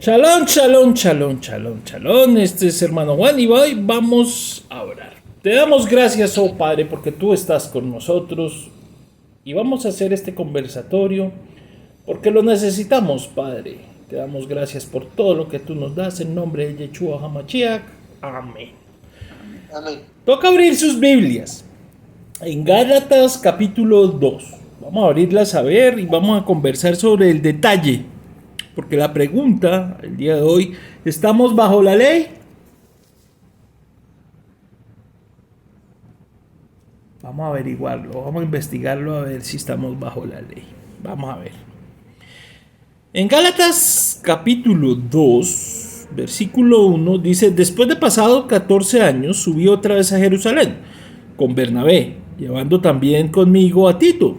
Shalom, shalom, shalom, shalom, shalom. Este es hermano Juan y hoy vamos a orar. Te damos gracias, oh Padre, porque tú estás con nosotros y vamos a hacer este conversatorio porque lo necesitamos, Padre. Te damos gracias por todo lo que tú nos das en nombre de Yeshua HaMashiach. Amén. Amén. Toca abrir sus Biblias en Gálatas capítulo 2. Vamos a abrirlas a ver y vamos a conversar sobre el detalle. Porque la pregunta el día de hoy, ¿estamos bajo la ley? Vamos a averiguarlo, vamos a investigarlo a ver si estamos bajo la ley. Vamos a ver. En Gálatas capítulo 2, versículo 1, dice: después de pasado 14 años, subí otra vez a Jerusalén con Bernabé, llevando también conmigo a Tito.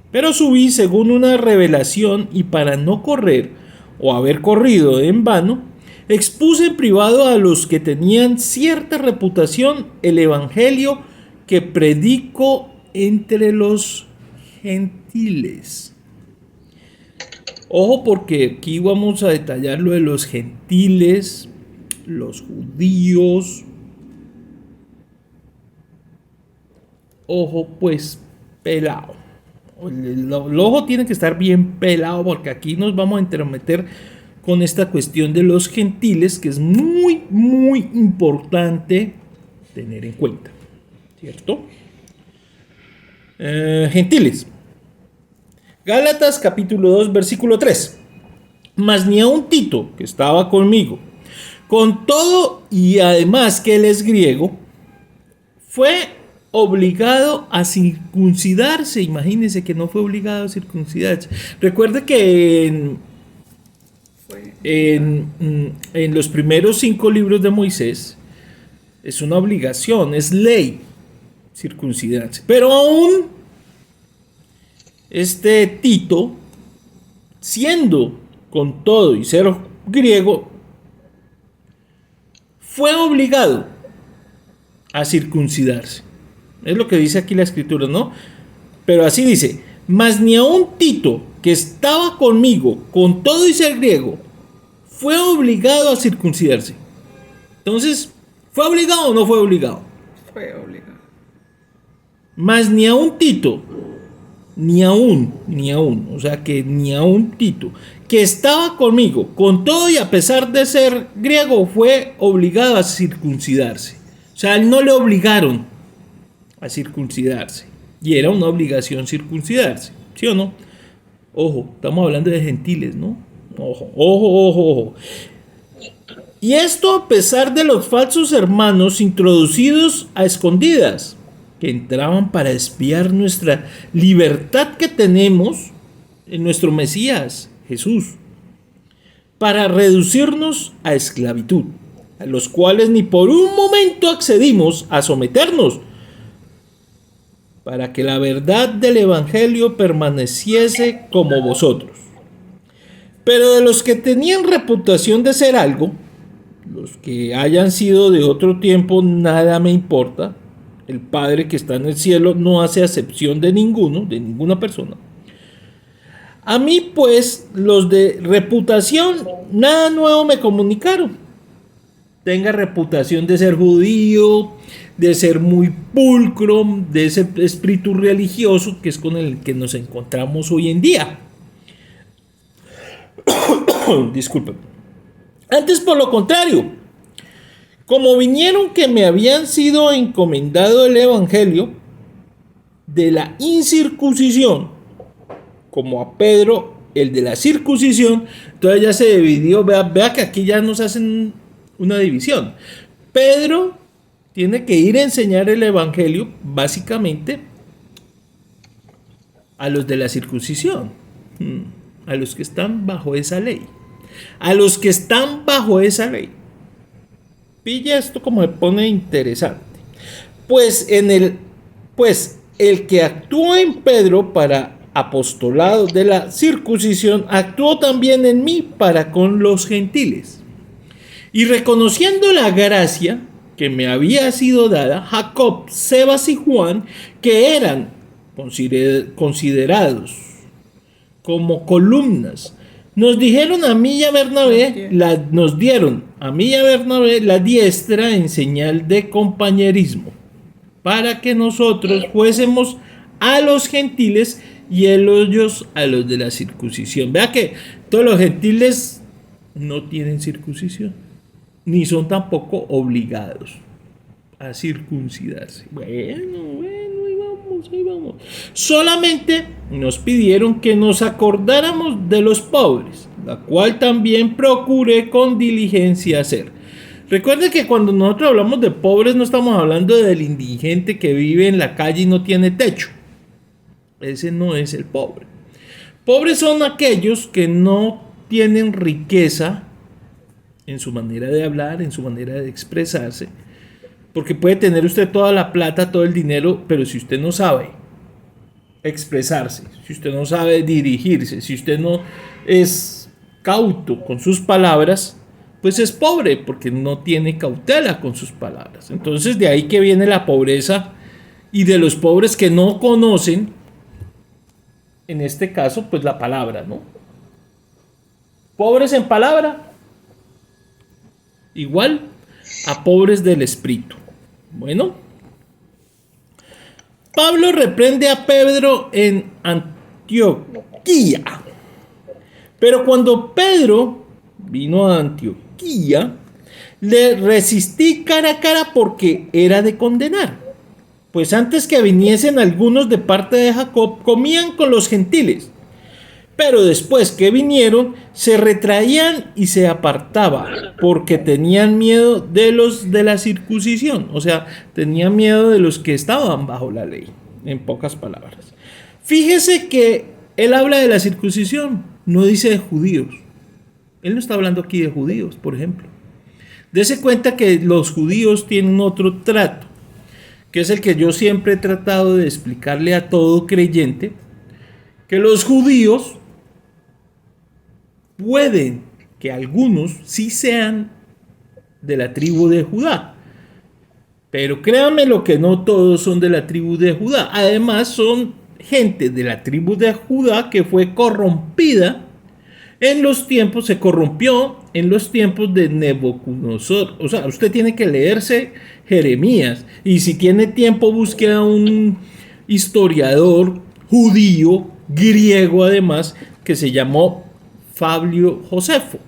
Pero subí según una revelación y para no correr o haber corrido en vano, expuse en privado a los que tenían cierta reputación el evangelio que predico entre los gentiles. Ojo, porque aquí vamos a detallar lo de los gentiles, los judíos. Ojo pues pelado. El ojo tiene que estar bien pelado porque aquí nos vamos a entrometer con esta cuestión de los gentiles que es muy, muy importante tener en cuenta, ¿cierto? Gentiles. Gálatas capítulo 2 versículo 3. Mas ni aun Tito, que estaba conmigo, con todo y además que él es griego, fue obligado a circuncidarse. Imagínense que no fue obligado a circuncidarse. Recuerde que en los primeros 5 libros de Moisés es una obligación, es ley circuncidarse. Pero aún este Tito, siendo con todo y ser griego, fue obligado a circuncidarse. Es lo que dice aquí la escritura, ¿no? Pero así dice: mas ni aun Tito, que estaba conmigo, con todo y ser griego, fue obligado a circuncidarse. Entonces, ¿fue obligado o no fue obligado? Fue obligado. Mas ni aun Tito, ni aun, o sea que ni aun Tito, que estaba conmigo, con todo y a pesar de ser griego, fue obligado a circuncidarse. O sea, él no le obligaron a circuncidarse. Y era una obligación circuncidarse, ¿sí o no? Ojo, estamos hablando de gentiles, ¿no? Ojo. Y esto a pesar de los falsos hermanos introducidos a escondidas, que entraban para espiar nuestra libertad que tenemos en nuestro Mesías, Jesús, para reducirnos a esclavitud, a los cuales ni por un momento accedimos a someternos, para que la verdad del evangelio permaneciese como vosotros. Pero de los que tenían reputación de ser algo, los que hayan sido de otro tiempo, nada me importa. El Padre que está en el cielo no hace acepción de ninguno, de ninguna persona. A mí pues, los de reputación, nada nuevo me comunicaron. Tenga reputación de ser judío, de ser muy pulcro, de ese espíritu religioso que es con el que nos encontramos hoy en día. Disculpen. Antes, por lo contrario, como vinieron que me habían sido encomendado el evangelio de la incircuncisión, como a Pedro el de la circuncisión, entonces ya se dividió. Vea que aquí ya nos hacen una división. Pedro tiene que ir a enseñar el evangelio básicamente a los de la circuncisión, a los que están bajo esa ley, a los que están bajo esa ley. Pilla esto como me pone interesante. Pues el que actuó en Pedro para apostolado de la circuncisión, actuó también en mí para con los gentiles. Y reconociendo la gracia que me había sido dada, Jacob, Sebas y Juan, que eran considerados como columnas Nos dijeron a mí y a Bernabé, nos dieron a mí y a Bernabé la diestra en señal de compañerismo, para que nosotros fuésemos a los gentiles y ellos a los de la circuncisión. Vea que todos los gentiles no tienen circuncisión, ni son tampoco obligados a circuncidarse. Bueno, ahí vamos. Solamente nos pidieron que nos acordáramos de los pobres, la cual también procuré con diligencia hacer. Recuerden que cuando nosotros hablamos de pobres no estamos hablando del indigente que vive en la calle y no tiene techo. Ese no es el pobre. Pobres son aquellos que no tienen riqueza en su manera de hablar, en su manera de expresarse. Porque puede tener usted toda la plata, todo el dinero, pero si usted no sabe expresarse, si usted no sabe dirigirse, si usted no es cauto con sus palabras, pues es pobre porque no tiene cautela con sus palabras. Entonces de ahí que viene la pobreza y de los pobres que no conocen, en este caso, pues la palabra, ¿no? Pobres en palabra, igual a pobres del espíritu. Bueno, Pablo reprende a Pedro en Antioquía. Pero cuando Pedro vino a Antioquía, le resistí cara a cara porque era de condenar. Pues antes que viniesen algunos de parte de Jacob, comían con los gentiles. Pero después que vinieron, se retraían y se apartaban, porque tenían miedo de los de la circuncisión. O sea, tenían miedo de los que estaban bajo la ley, en pocas palabras. Fíjese que él habla de la circuncisión, no dice de judíos. Él no está hablando aquí de judíos, por ejemplo. Dese cuenta que los judíos tienen otro trato, que es el que yo siempre he tratado de explicarle a todo creyente, que los judíos pueden que algunos sí sean de la tribu de Judá, pero créanme lo que no todos son de la tribu de Judá. Además son gente de la tribu de Judá que fue corrompida en los tiempos, se corrompió en los tiempos de Nabucodonosor. O sea, usted tiene que leerse Jeremías, y si tiene tiempo busque a un historiador judío, griego además, que se llamó Fabio Josefo.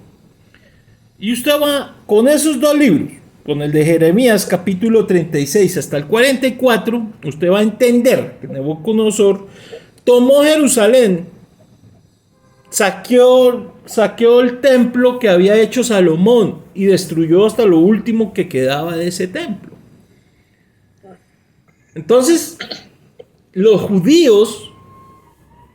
Y usted va con esos dos libros, con el de Jeremías capítulo 36 hasta el 44, usted va a entender que Nabucodonosor tomó Jerusalén, saqueó el templo que había hecho Salomón y destruyó hasta lo último que quedaba de ese templo. Entonces, los judíos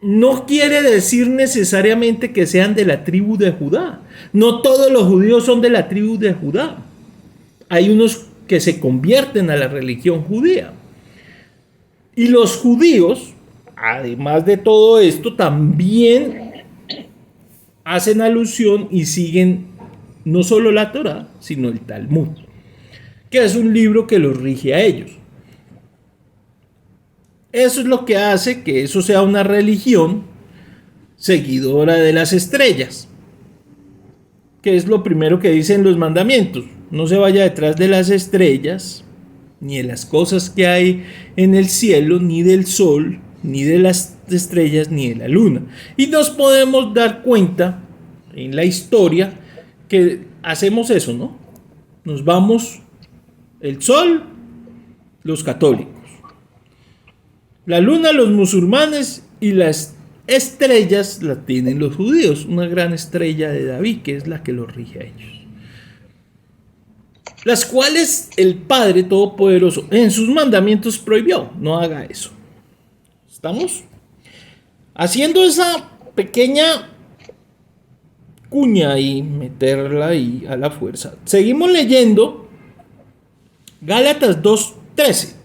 no quiere decir necesariamente que sean de la tribu de Judá. No todos los judíos son de la tribu de Judá. Hay unos que se convierten a la religión judía. Y los judíos, además de todo esto, también hacen alusión y siguen no solo la Torá, sino el Talmud, que es un libro que los rige a ellos. Eso es lo que hace que eso sea una religión seguidora de las estrellas, que es lo primero que dicen los mandamientos: no se vaya detrás de las estrellas, ni de las cosas que hay en el cielo, ni del sol, ni de las estrellas, ni de la luna. Y nos podemos dar cuenta en la historia que hacemos eso, ¿no? Nos vamos, el sol, los católicos, la luna, los musulmanes, y las estrellas las tienen los judíos, una gran estrella de David, que es la que los rige a ellos, las cuales el Padre Todopoderoso en sus mandamientos prohibió: no haga eso. ¿Estamos? Haciendo esa pequeña cuña y meterla ahí a la fuerza, seguimos leyendo Gálatas 2:13.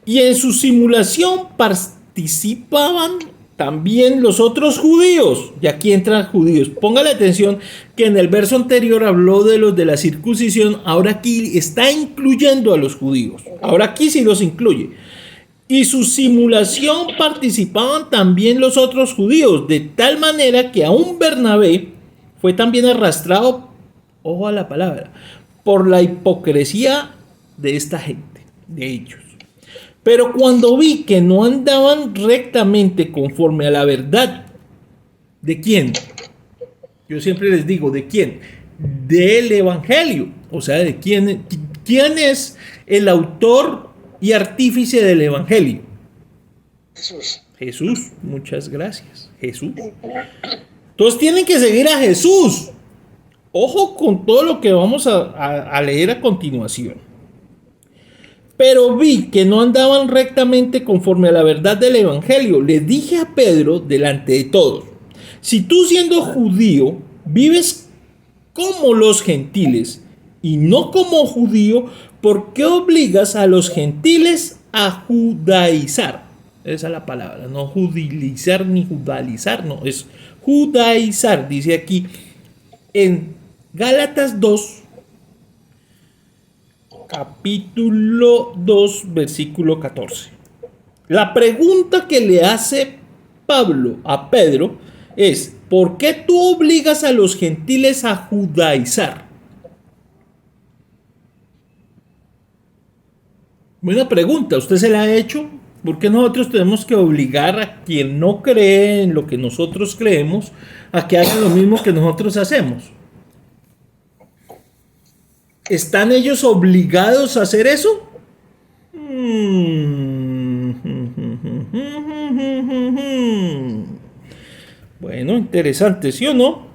Y en su simulación participaban también los otros judíos. Y aquí entran judíos. Póngale atención que en el verso anterior habló de los de la circuncisión. Ahora aquí está incluyendo a los judíos. Ahora aquí sí los incluye. Y su simulación participaban también los otros judíos, de tal manera que aún Bernabé fue también arrastrado, ojo a la palabra, por la hipocresía de esta gente, de ellos. Pero cuando vi que no andaban rectamente conforme a la verdad, ¿de quién? Yo siempre les digo, ¿de quién? Del Evangelio. O sea, ¿de quién es el autor y artífice del Evangelio? Jesús. Jesús, muchas gracias. Jesús. Entonces tienen que seguir a Jesús. Ojo con todo lo que vamos a leer a continuación. Pero vi que no andaban rectamente conforme a la verdad del Evangelio. Le dije a Pedro delante de todos: si tú, siendo judío, vives como los gentiles y no como judío, ¿por qué obligas a los gentiles a judaizar? Esa es la palabra, no judilizar ni judaizar, no, es judaizar. Dice aquí en Gálatas 2, capítulo 2, versículo 14. La pregunta que le hace Pablo a Pedro es: ¿por qué tú obligas a los gentiles a judaizar? Buena pregunta, ¿usted se la ha hecho? ¿Por qué nosotros tenemos que obligar a quien no cree en lo que nosotros creemos a que hagan lo mismo que nosotros hacemos? ¿Están ellos obligados a hacer eso? Bueno, interesante, ¿sí o no?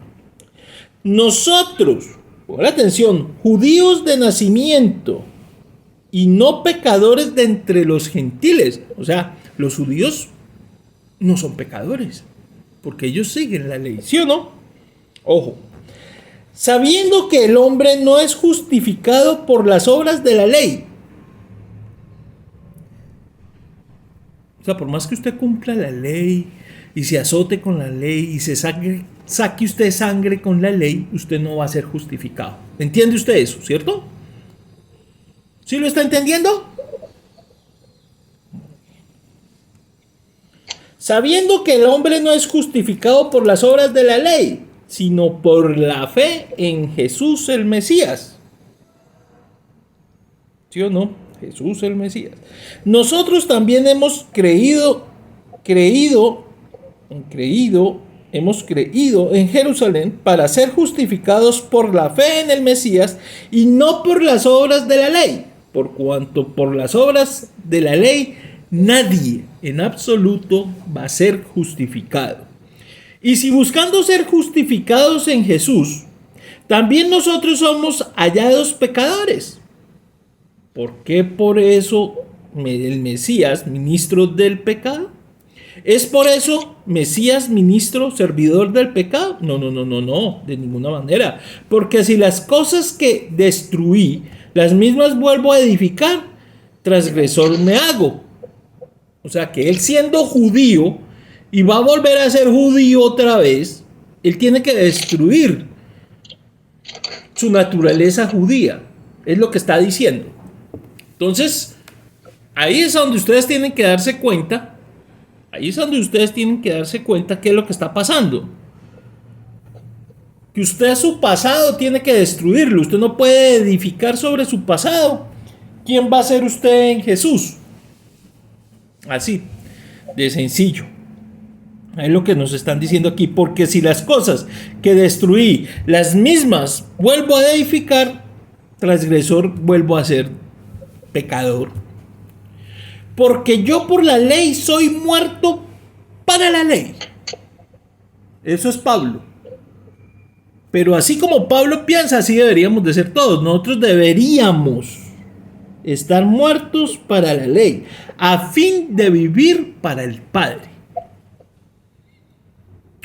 Nosotros, por atención, judíos de nacimiento y no pecadores de entre los gentiles. O sea, los judíos no son pecadores, porque ellos siguen la ley, ¿sí o no? Ojo. Sabiendo que el hombre no es justificado por las obras de la ley. O sea, por más que usted cumpla la ley y se azote con la ley y se saque usted sangre con la ley, usted no va a ser justificado. ¿Entiende usted eso, cierto? ¿Sí lo está entendiendo? Sabiendo que el hombre no es justificado por las obras de la ley, sino por la fe en Jesús el Mesías. ¿Sí o no? Jesús el Mesías. Nosotros también hemos creído en Jerusalén para ser justificados por la fe en el Mesías y no por las obras de la ley, por cuanto por las obras de la ley nadie en absoluto va a ser justificado. Y si buscando ser justificados en Jesús, también nosotros somos hallados pecadores. ¿Por qué por eso el Mesías, ministro del pecado? ¿Es por eso Mesías, ministro, servidor del pecado? No, de ninguna manera. Porque si las cosas que destruí, las mismas vuelvo a edificar, transgresor me hago. O sea que él, siendo judío y va a volver a ser judío otra vez, él tiene que destruir su naturaleza judía. Es lo que está diciendo. Entonces, ahí es donde ustedes tienen que darse cuenta. Ahí es donde ustedes tienen que darse cuenta qué es lo que está pasando. Que usted su pasado tiene que destruirlo. Usted no puede edificar sobre su pasado. ¿Quién va a ser usted en Jesús? Así, de sencillo. Es lo que nos están diciendo aquí. Porque si las cosas que destruí, las mismas vuelvo a edificar, transgresor vuelvo a ser pecador. Porque yo por la ley soy muerto para la ley. Eso es Pablo. Pero así como Pablo piensa, así deberíamos de ser todos. Nosotros deberíamos estar muertos para la ley, a fin de vivir para el Padre.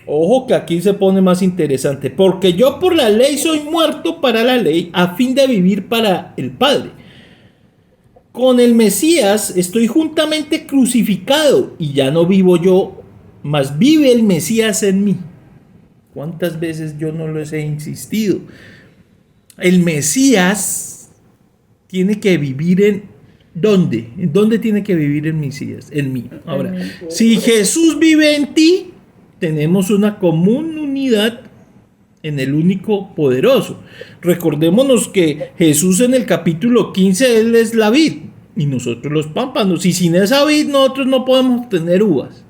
Ojo que aquí se pone más interesante. Porque yo por la ley soy muerto para la ley, a fin de vivir para el Padre. Con el Mesías estoy juntamente crucificado y ya no vivo yo, mas vive el Mesías en mí. ¿Cuántas veces yo no les he insistido? El Mesías tiene que vivir en ¿Dónde? ¿Dónde tiene que vivir el Mesías? En mí. Ahora, mí. si Jesús vive en ti, tenemos una común unidad en el único poderoso. Recordémonos que Jesús en el capítulo 15, Él es la vid y nosotros los pámpanos. Y sin esa vid nosotros no podemos tener uvas,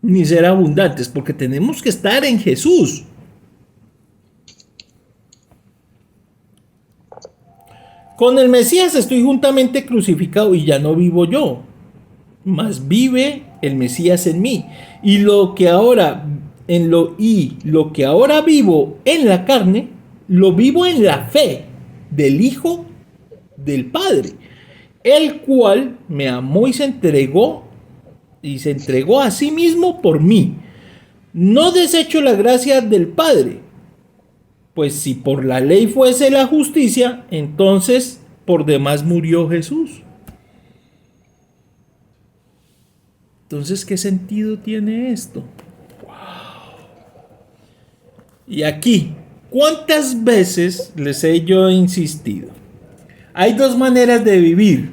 ni ser abundantes, porque tenemos que estar en Jesús. Con el Mesías estoy juntamente crucificado y ya no vivo yo, mas vive el Mesías en mí. Y lo que ahora vivo en la carne, lo vivo en la fe del Hijo del Padre, el cual me amó y se entregó a sí mismo por mí. No desecho la gracia del Padre, pues si por la ley fuese la justicia, entonces por demás murió Jesús. Entonces, ¿qué sentido tiene esto? Wow. Y aquí, ¿cuántas veces les he yo insistido? Hay dos maneras de vivir.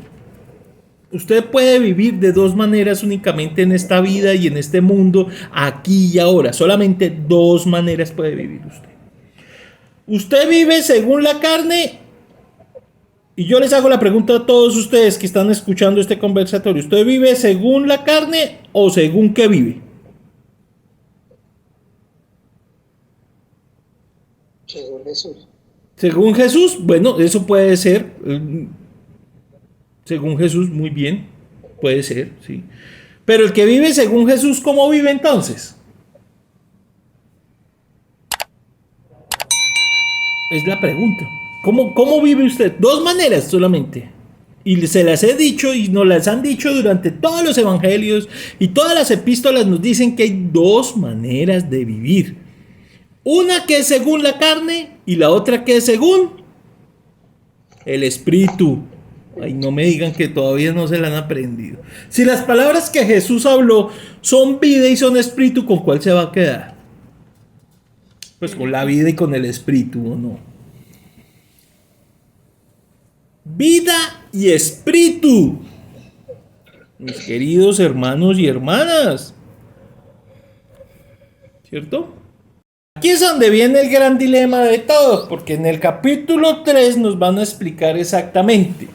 Usted puede vivir de dos maneras únicamente en esta vida y en este mundo, aquí y ahora. Solamente dos maneras puede vivir usted. Usted vive según la carne, y yo les hago la pregunta a todos ustedes que están escuchando este conversatorio. ¿Usted vive según la carne o según qué vive? Según Jesús. Según Jesús, bueno, eso puede ser. Según Jesús, muy bien, puede ser, sí. Pero el que vive según Jesús, ¿cómo vive entonces? Es la pregunta. ¿Cómo vive usted? Dos maneras solamente. Y se las he dicho y nos las han dicho durante todos los evangelios y todas las epístolas nos dicen que hay dos maneras de vivir. Una que es según la carne y la otra que es según el Espíritu. Ay, no me digan que todavía no se la han aprendido. Si las palabras que Jesús habló son vida y son espíritu, ¿con cuál se va a quedar? Pues con la vida y con el espíritu, ¿o no? Vida y espíritu. Mis queridos hermanos y hermanas. ¿Cierto? Aquí es donde viene el gran dilema de todos, porque en el capítulo 3 nos van a explicar exactamente.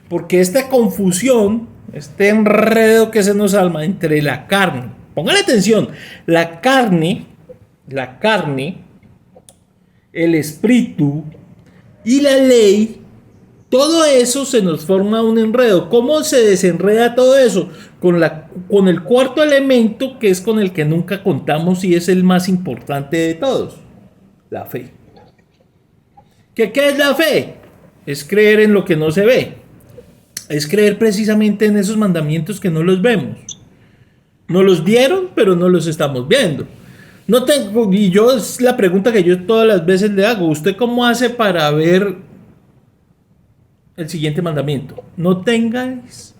Porque esta confusión, este enredo que se nos alma entre la carne, póngale atención, la carne, el espíritu y la ley, todo eso se nos forma un enredo. ¿Cómo se desenreda todo eso? Con el cuarto elemento, que es con el que nunca contamos y es el más importante de todos, la fe. ¿Qué es la fe? Es creer en lo que no se ve. Es creer precisamente en esos mandamientos que no los vemos. Nos los dieron, pero no los estamos viendo. No tengo, y yo es la pregunta que yo todas las veces le hago. ¿Usted cómo hace para ver el siguiente mandamiento? No tengáis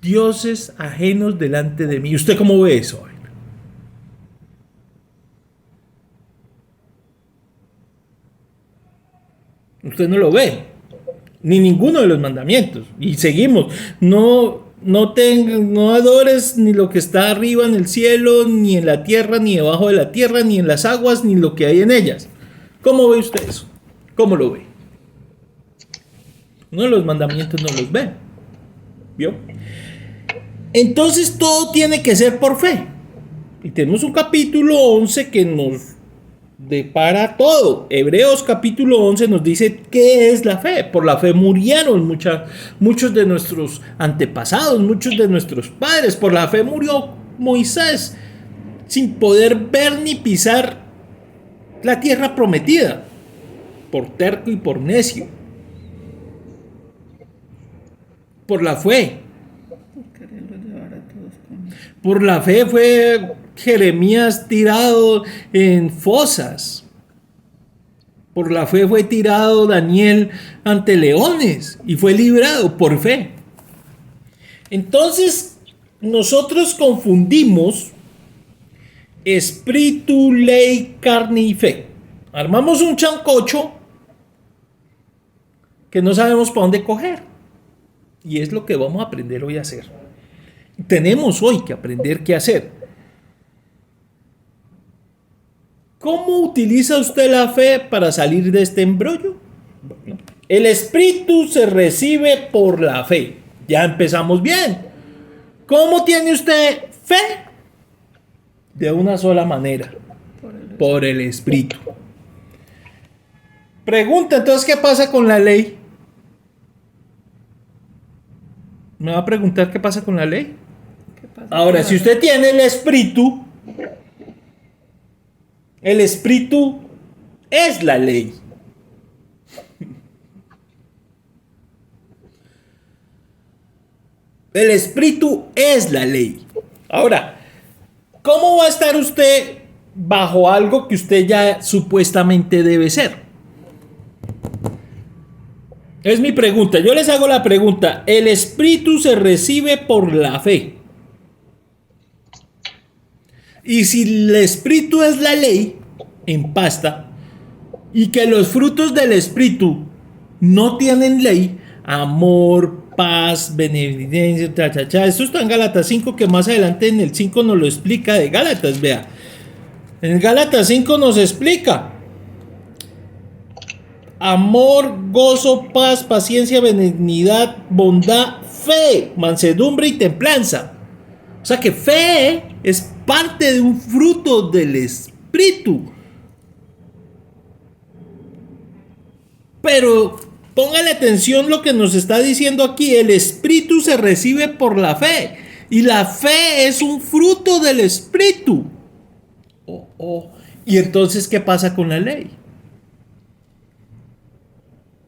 dioses ajenos delante de mí. ¿Usted cómo ve eso? Usted no lo ve. Ni ninguno de los mandamientos. Y seguimos. No adores ni lo que está arriba en el cielo, ni en la tierra, ni debajo de la tierra, ni en las aguas, ni lo que hay en ellas. ¿Cómo ve usted eso? ¿Cómo lo ve? Uno de los mandamientos no los ve. ¿Vio? Entonces todo tiene que ser por fe. Y tenemos un capítulo 11 que nos depara todo. Hebreos capítulo 11 nos dice qué es la fe. Por la fe murieron muchos de nuestros antepasados, muchos de nuestros padres. Por la fe murió Moisés sin poder ver ni pisar la tierra prometida, por terco y por necio. Por la fe. Por la fe fue Jeremías tirado en fosas. Por la fe fue tirado Daniel ante leones y fue librado por fe. Entonces, nosotros confundimos espíritu, ley, carne y fe. Armamos un chancocho que no sabemos para dónde coger. Y es lo que vamos a aprender hoy a hacer. Tenemos hoy que aprender qué hacer. ¿Cómo utiliza usted la fe para salir de este embrollo? Bueno, el Espíritu se recibe por la fe. Ya empezamos bien. ¿Cómo tiene usted fe? De una sola manera. Por el Espíritu. Pregunta, entonces, ¿qué pasa con la ley? ¿Me va a preguntar qué pasa con la ley? Ahora, si usted tiene el Espíritu es la ley. El Espíritu es la ley. Ahora, ¿cómo va a estar usted bajo algo que usted ya supuestamente debe ser? Es mi pregunta. Yo les hago la pregunta. El Espíritu se recibe por la fe. Y si el Espíritu es la ley en pasta y que los frutos del Espíritu no tienen ley, amor, paz, beneficencia, esto está en Gálatas 5, que más adelante en el 5 nos lo explica de Gálatas, vea. En Gálatas 5 nos explica amor, gozo, paz, paciencia, benignidad, bondad, fe, mansedumbre y templanza. O sea que fe es parte de un fruto del Espíritu. Pero póngale atención lo que nos está diciendo aquí. El Espíritu se recibe por la fe. Y la fe es un fruto del Espíritu. Y entonces, ¿qué pasa con la ley?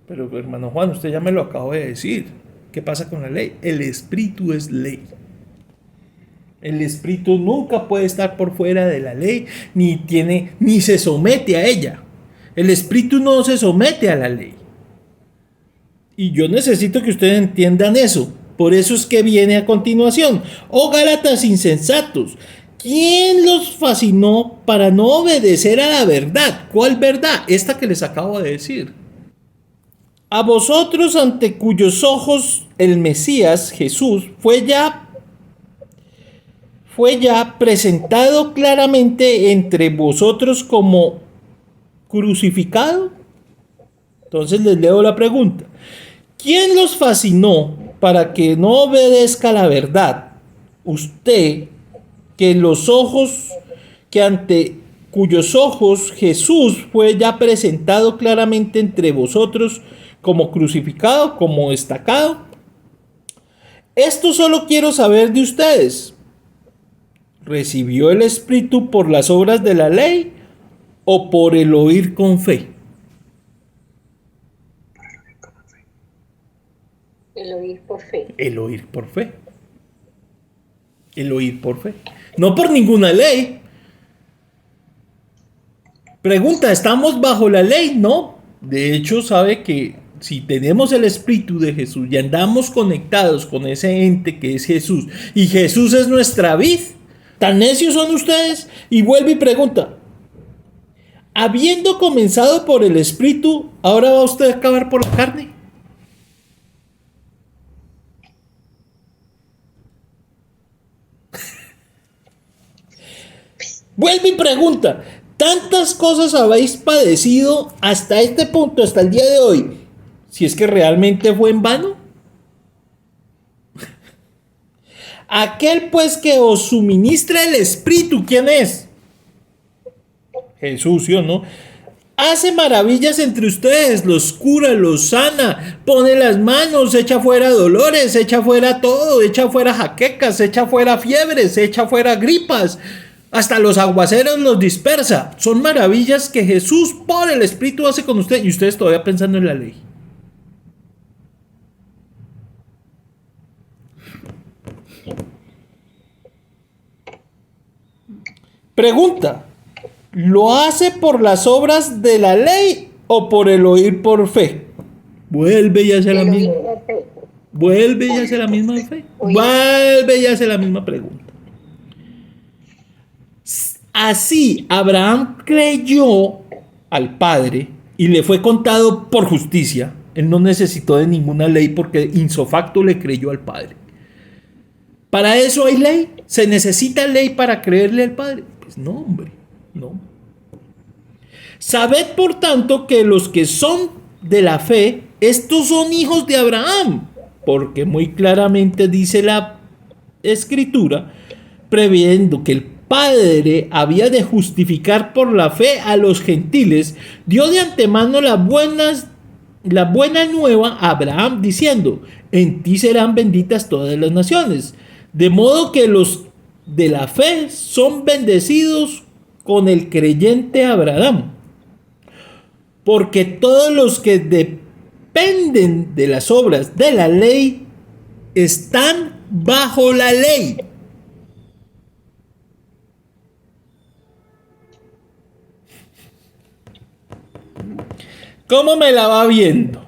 Pero hermano Juan, usted ya me lo acabó de decir. ¿Qué pasa con la ley? El Espíritu es ley. El Espíritu nunca puede estar por fuera de la ley, ni se somete a ella. El Espíritu no se somete a la ley. Y yo necesito que ustedes entiendan eso. Por eso es que viene a continuación. Oh Gálatas insensatos, ¿quién los fascinó para no obedecer a la verdad? ¿Cuál verdad? Esta que les acabo de decir. A vosotros, ante cuyos ojos el Mesías, Jesús, fue ya presentado claramente entre vosotros como crucificado. Entonces les leo la pregunta. ¿Quién los fascinó para que no obedezca la verdad? Usted, ante cuyos ojos Jesús fue ya presentado claramente entre vosotros como crucificado, como destacado. Esto solo quiero saber de ustedes. ¿Recibió el Espíritu por las obras de la ley o por el oír con fe? El oír por fe. El oír por fe. El oír por fe. No por ninguna ley. Pregunta, ¿estamos bajo la ley? No. De hecho, sabe que si tenemos el Espíritu de Jesús y andamos conectados con ese ente que es Jesús, y Jesús es nuestra vid, ¿tan necios son ustedes? Y vuelve y pregunta, habiendo comenzado por el Espíritu, ¿ahora va usted a acabar por la carne? Vuelve y pregunta, ¿tantas cosas habéis padecido hasta este punto, hasta el día de hoy? Si es que realmente fue en vano. Aquel pues que os suministra el Espíritu, ¿quién es? Jesús, ¿sí o no? Hace maravillas entre ustedes, los cura, los sana, pone las manos, echa fuera dolores, echa fuera todo, echa fuera jaquecas, echa fuera fiebres, echa fuera gripas, hasta los aguaceros los dispersa. Son maravillas que Jesús por el Espíritu hace con usted y ustedes todavía pensando en la ley. Pregunta, ¿lo hace por las obras de la ley o por el oír por fe? Vuelve y hace la misma. Vuelve y hace la misma fe. Vuelve y hace la misma pregunta. Así Abraham creyó al Padre y le fue contado por justicia. Él no necesitó de ninguna ley porque ipso facto le creyó al Padre. ¿Para eso hay ley? ¿Se necesita ley para creerle al Padre? Pues no, hombre, no. Sabed, por tanto, que los que son de la fe, estos son hijos de Abraham, porque muy claramente dice la Escritura, previendo que el Padre había de justificar por la fe a los gentiles, dio de antemano la buena nueva a Abraham, diciendo, en ti serán benditas todas las naciones. De modo que los de la fe son bendecidos con el creyente Abraham. Porque todos los que dependen de las obras de la ley están bajo la ley. ¿Cómo me la va viendo?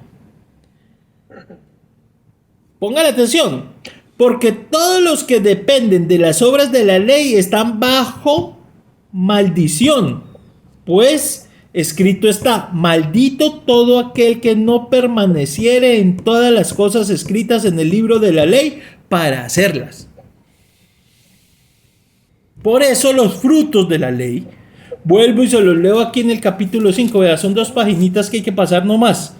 Pongan atención. Porque todos los que dependen de las obras de la ley están bajo maldición. Pues escrito está, maldito todo aquel que no permaneciere en todas las cosas escritas en el libro de la ley para hacerlas. Por eso los frutos de la ley, vuelvo y se los leo aquí en el capítulo 5, vea, son 2 paginitas que hay que pasar nomás.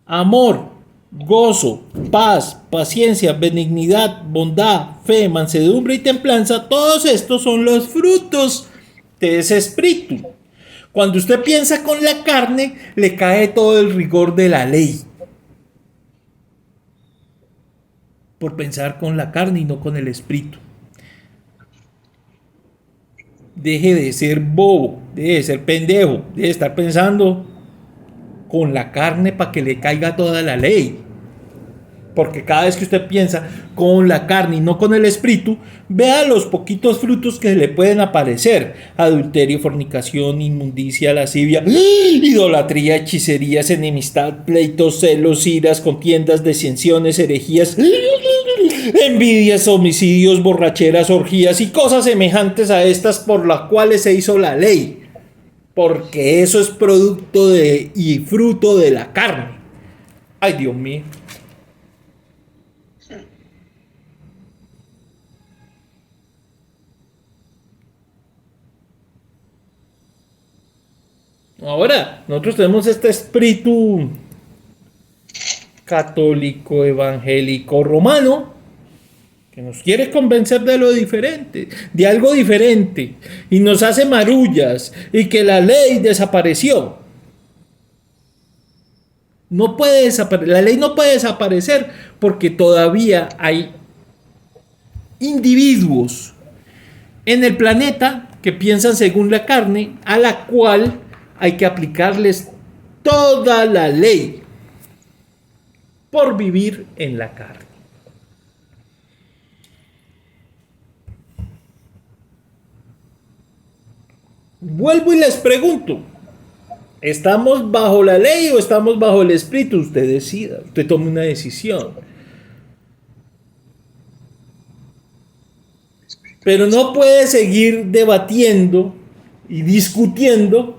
Amor, gozo, paz, paciencia, benignidad, bondad, fe, mansedumbre y templanza, todos estos son los frutos de ese espíritu. Cuando usted piensa con la carne, le cae todo el rigor de la ley. Por pensar con la carne y no con el espíritu. Deje de ser bobo, deje de ser pendejo, deje de estar pensando con la carne para que le caiga toda la ley. Porque cada vez que usted piensa con la carne y no con el espíritu, vea los poquitos frutos que le pueden aparecer: adulterio, fornicación, inmundicia, lascivia, idolatría, hechicerías, enemistad, pleitos, celos, iras, contiendas, disensiones, herejías, envidias, homicidios, borracheras, orgías y cosas semejantes a estas, por las cuales se hizo la ley. Porque eso es producto de y fruto de la carne. Ay, Dios mío. Ahora, nosotros tenemos este espíritu católico, evangélico, romano, que nos quiere convencer de lo diferente, de algo diferente, y nos hace marullas, y que la ley desapareció. No puede desaparecer, la ley no puede desaparecer porque todavía hay individuos en el planeta que piensan según la carne, a la cual hay que aplicarles toda la ley por vivir en la carne. Vuelvo y les pregunto, ¿estamos bajo la ley o estamos bajo el espíritu? Usted decida, usted tome una decisión. Pero no puede seguir debatiendo y discutiendo,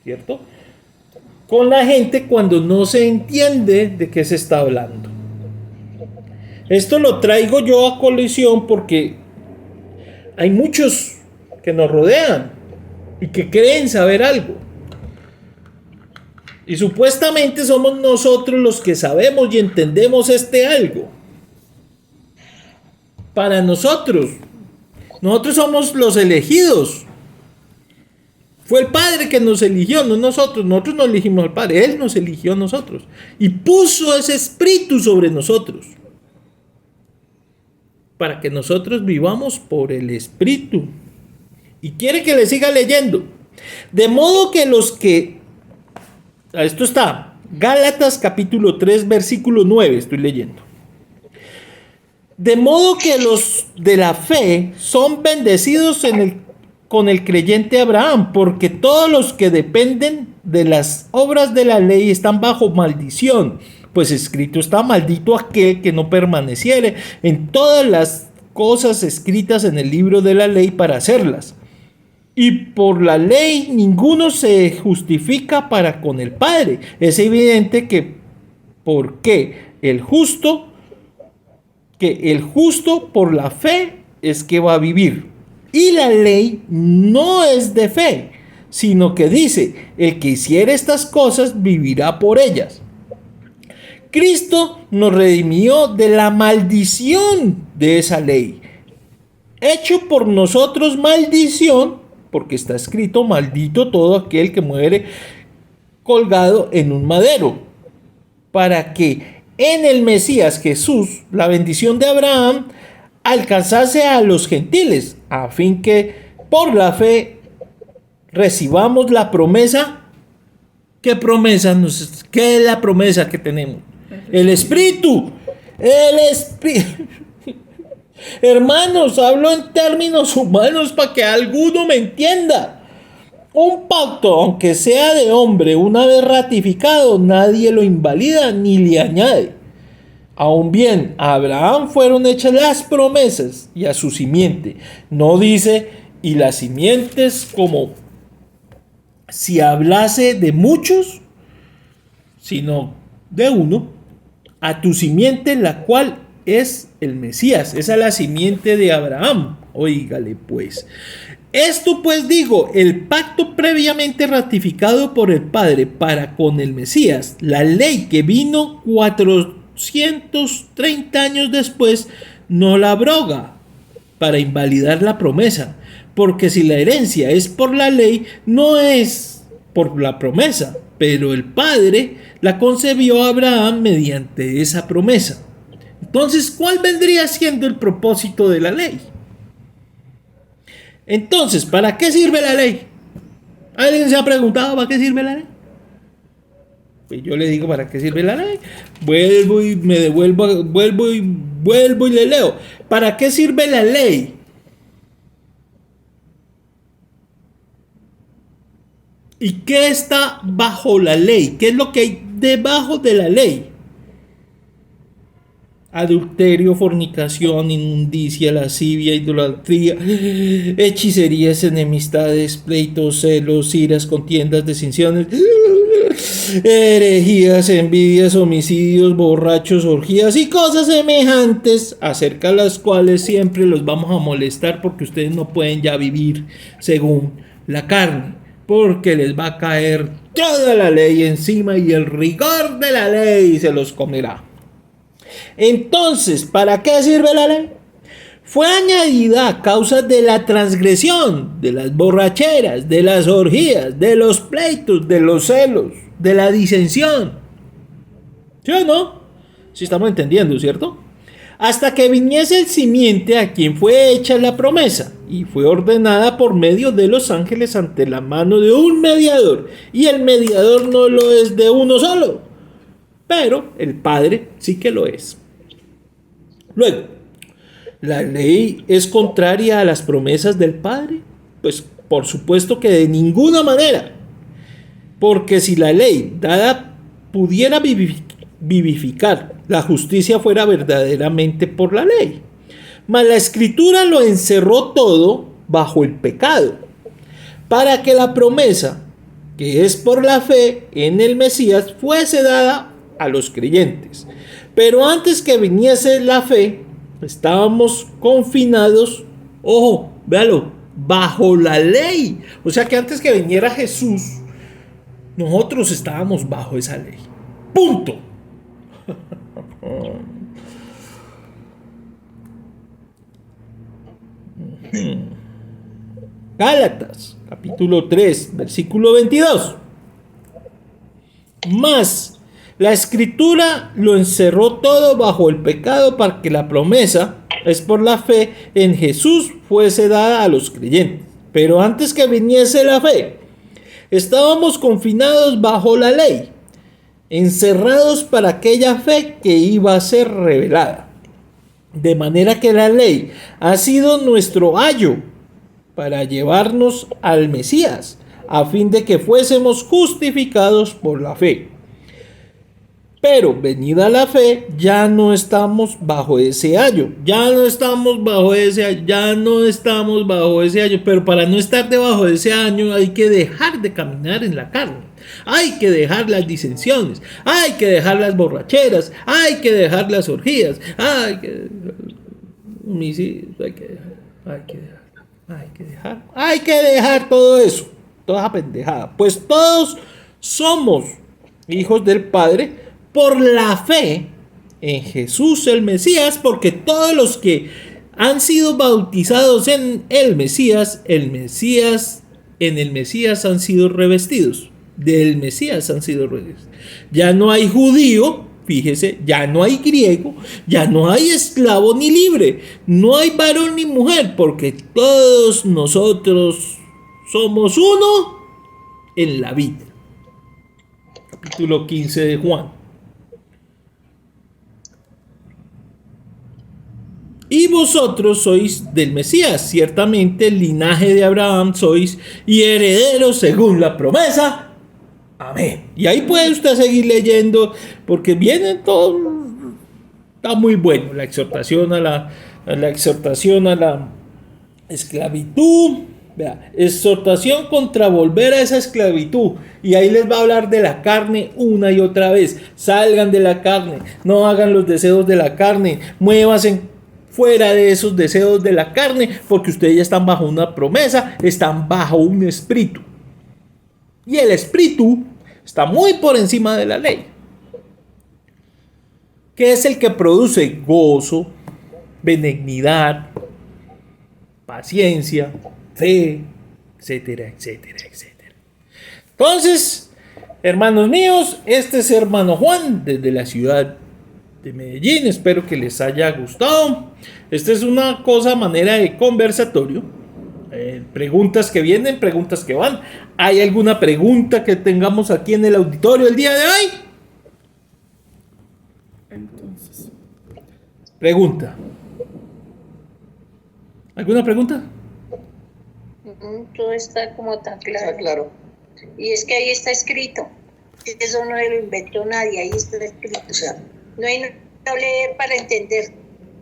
¿cierto?, con la gente cuando no se entiende de qué se está hablando. Esto lo traigo yo a colisión porque hay muchos que nos rodean y que creen saber algo. Y supuestamente somos nosotros los que sabemos y entendemos este algo. Para nosotros somos los elegidos. Fue el Padre que nos eligió, no nosotros. Nosotros no elegimos al Padre, Él nos eligió a nosotros. Y puso ese espíritu sobre nosotros. Para que nosotros vivamos por el espíritu. Y quiere que le siga leyendo. De modo que los que... Esto está, Gálatas capítulo 3, versículo 9, estoy leyendo. De modo que los de la fe son bendecidos con el creyente Abraham, porque todos los que dependen de las obras de la ley están bajo maldición, pues escrito está: maldito aquel que no permaneciere en todas las cosas escritas en el libro de la ley para hacerlas. y por la ley ninguno se justifica para con el Padre. Es evidente que porque el justo por la fe es que va a vivir. Y la ley no es de fe, sino que dice, el que hiciere estas cosas vivirá por ellas. Cristo nos redimió de la maldición de esa ley, hecho por nosotros maldición, porque está escrito, maldito todo aquel que muere colgado en un madero, para que en el Mesías Jesús la bendición de Abraham alcanzase a los gentiles, a fin que por la fe recibamos la promesa. ¿Qué promesa? ¿Qué es la promesa que tenemos? El Espíritu. El Espíritu. Hermanos, hablo en términos humanos para que alguno me entienda. Un pacto, aunque sea de hombre, una vez ratificado, nadie lo invalida ni le añade. Aún bien, a Abraham fueron hechas las promesas y a su simiente. No dice, y las simientes, como si hablase de muchos, sino de uno, a tu simiente, la cual es el Mesías. Esa es la simiente de Abraham. Óigale pues. Esto pues digo, el pacto previamente ratificado por el Padre para con el Mesías, la ley que vino 430 años después, no la abroga para invalidar la promesa, porque si la herencia es por la ley, no es por la promesa, pero el Padre la concebió a Abraham mediante esa promesa. Entonces, ¿cuál vendría siendo el propósito de la ley? Entonces, ¿para qué sirve la ley? ¿Alguien se ha preguntado para qué sirve la ley? Pues yo le digo, ¿para qué sirve la ley? Vuelvo y le leo. ¿Para qué sirve la ley? ¿Y qué está bajo la ley? ¿Qué es lo que hay debajo de la ley? Adulterio, fornicación, inmundicia, lascivia, idolatría, hechicerías, enemistades, pleitos, celos, iras, contiendas, disensiones, herejías, envidias, homicidios, borrachos, orgías y cosas semejantes, acerca de las cuales siempre los vamos a molestar porque ustedes no pueden ya vivir según la carne, porque les va a caer toda la ley encima y el rigor de la ley se los comerá. Entonces, ¿para qué sirve la ley? Fue añadida a causa de la transgresión, de las borracheras, de las orgías, de los pleitos, de los celos, de la disensión. ¿Sí o no? Sí estamos entendiendo, ¿cierto? Hasta que viniese el simiente a quien fue hecha la promesa y fue ordenada por medio de los ángeles ante la mano de un mediador. Y el mediador no lo es de uno solo, pero el Padre sí que lo es. Luego, ¿la ley es contraria a las promesas del Padre? Pues por supuesto que de ninguna manera. Porque si la ley dada pudiera vivificar, la justicia fuera verdaderamente por la ley. Mas la Escritura lo encerró todo bajo el pecado, para que la promesa, que es por la fe en el Mesías, fuese dada a los creyentes. Pero antes que viniese la fe, estábamos confinados, ojo, véalo, bajo la ley. O sea que antes que viniera Jesús, nosotros estábamos bajo esa ley. Punto. Gálatas, capítulo 3, versículo 22. Mas la Escritura lo encerró todo bajo el pecado para que la promesa, es por la fe en Jesús, fuese dada a los creyentes. Pero antes que viniese la fe, estábamos confinados bajo la ley, encerrados para aquella fe que iba a ser revelada. De manera que la ley ha sido nuestro ayo para llevarnos al Mesías, a fin de que fuésemos justificados por la fe. Pero venida la fe, ya no estamos bajo ese ayo, ya no estamos bajo ese ayo, ya no estamos bajo ese ayo. Pero para no estar debajo de ese año hay que dejar de caminar en la carne. Hay que dejar las disensiones, hay que dejar las borracheras, hay que dejar las orgías, hay que dejar homicidios, hay que dejar todo eso, toda esa pendejada. Pues todos somos hijos del Padre por la fe en Jesús el Mesías, porque todos los que han sido bautizados en el Mesías, en el Mesías han sido revestidos, del Mesías han sido revestidos. Ya no hay judío, fíjese, ya no hay griego, ya no hay esclavo ni libre, no hay varón ni mujer, porque todos nosotros somos uno en la vida. Capítulo 15 de Juan. Y vosotros sois del Mesías, ciertamente el linaje de Abraham sois y herederos según la promesa. Amén. Y ahí puede usted seguir leyendo, porque viene todo, está muy bueno, la exhortación a la esclavitud. Vea, exhortación contra volver a esa esclavitud. Y ahí les va a hablar de la carne una y otra vez. Salgan de la carne, no hagan los deseos de la carne, muévanse fuera de esos deseos de la carne, porque ustedes ya están bajo una promesa, están bajo un espíritu. Y el espíritu está muy por encima de la ley, que es el que produce gozo, benignidad, paciencia, fe, etcétera, etcétera, etcétera. Entonces, hermanos míos, este es hermano Juan desde la ciudad de Medellín. Espero que les haya gustado. Esta es una manera de conversatorio. Preguntas que vienen, preguntas que van. ¿Hay alguna pregunta que tengamos aquí en el auditorio el día de hoy? Entonces, pregunta. ¿Alguna pregunta? Todo está como tan claro. Está claro. Y es que ahí está escrito. Eso no lo inventó nadie, ahí está escrito. O sea, No hay nada que leer para entender.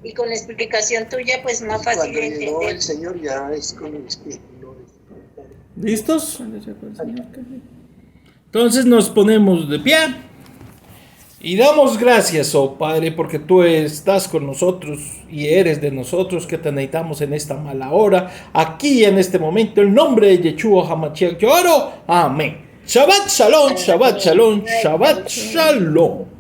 Y con la explicación tuya, pues más fácil cuando de llegó entender. el Señor ya es como es que ¿Listos? Entonces nos ponemos de pie y damos gracias, oh Padre, porque tú estás con nosotros y eres de nosotros, que te necesitamos en esta mala hora, aquí en este momento, en nombre de Yeshua HaMashiach yo oro. Amén. Shabbat Shalom, Shabbat Shalom, Shabbat Shalom.